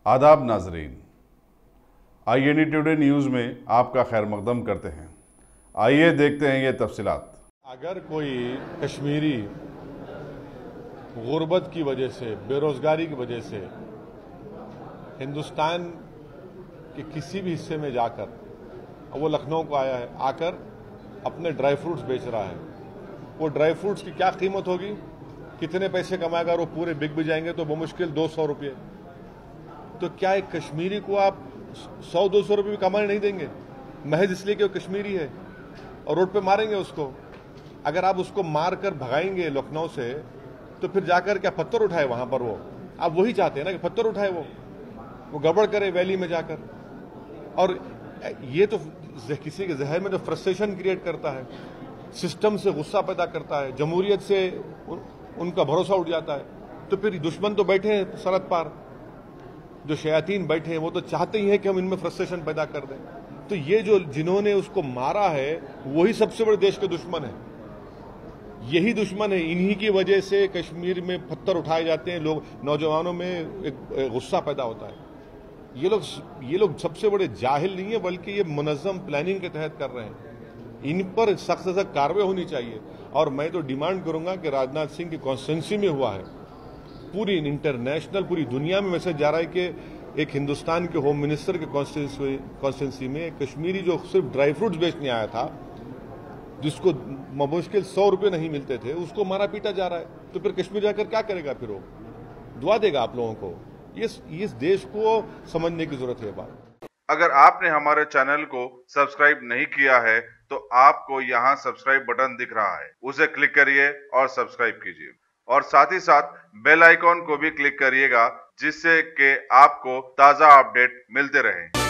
आदाब नाजरीन, INE today news में आपका खैर मकदम करते हैं। आइए देखते हैं ये तफसीलात। अगर कोई कश्मीरी गुर्बत की वजह से, बेरोजगारी की वजह से हिंदुस्तान के किसी भी हिस्से में जाकर, वो लखनऊ को आया है, आकर अपने ड्राई फ्रूट्स बेच रहा है, वो ड्राई फ्रूट्स की क्या कीमत होगी, कितने पैसे कमाएगा, और वो पूरे बिक भी जाएंगे तो बमुश्किल 200 रुपये। तो क्या एक कश्मीरी को आप 100-200 रुपये भी कमाने नहीं देंगे, महज इसलिए कि वो कश्मीरी है, और रोड पे मारेंगे उसको? अगर आप उसको मार कर भगाएंगे लखनऊ से, तो फिर जाकर क्या पत्थर उठाए वहां पर? वो आप वही चाहते हैं ना कि पत्थर उठाए, वो गड़बड़ करे वैली में जाकर। और ये तो किसी के जहन में जो फ्रस्ट्रेशन क्रिएट करता है, सिस्टम से गुस्सा पैदा करता है, जमहूरियत से उनका भरोसा उठ जाता है। तो फिर दुश्मन तो बैठे हैं सरहद पार, जो शयातीन बैठे हैं, वो तो चाहते ही हैं कि हम इनमें फ्रस्ट्रेशन पैदा कर दें। तो ये जो जिन्होंने उसको मारा है, वही सबसे बड़े देश के दुश्मन है, यही दुश्मन है। इन्हीं की वजह से कश्मीर में पत्थर उठाए जाते हैं, लोग, नौजवानों में एक गुस्सा पैदा होता है। ये लोग सबसे बड़े जाहिल नहीं है, बल्कि ये मुनज़्ज़म प्लानिंग के तहत कर रहे हैं। इन पर सख्त से सख्त कार्रवाई होनी चाहिए। और मैं तो डिमांड करूंगा कि राजनाथ सिंह की कॉन्स्टिट्यूंसी में हुआ है, पूरी इंटरनेशनल, पूरी दुनिया में मैसेज जा रहा है कि एक हिंदुस्तान के होम मिनिस्टर के कॉन्स्टिट्यूंसी में कश्मीरी जो सिर्फ ड्राई फ्रूट्स बेचने आया था, जिसको मुश्किल 100 रुपये नहीं मिलते थे, उसको मारा पीटा जा रहा है। तो फिर कश्मीर जाकर क्या करेगा? फिर वो दुआ देगा आप लोगों को? इस देश को समझने की जरूरत है बात। अगर आपने हमारे चैनल को सब्सक्राइब नहीं किया है तो आपको यहाँ सब्सक्राइब बटन दिख रहा है, उसे क्लिक करिए और सब्सक्राइब कीजिए, और साथ ही साथ बेल आइकॉन को भी क्लिक करिएगा, जिससे कि आपको ताज़ा अपडेट मिलते रहें।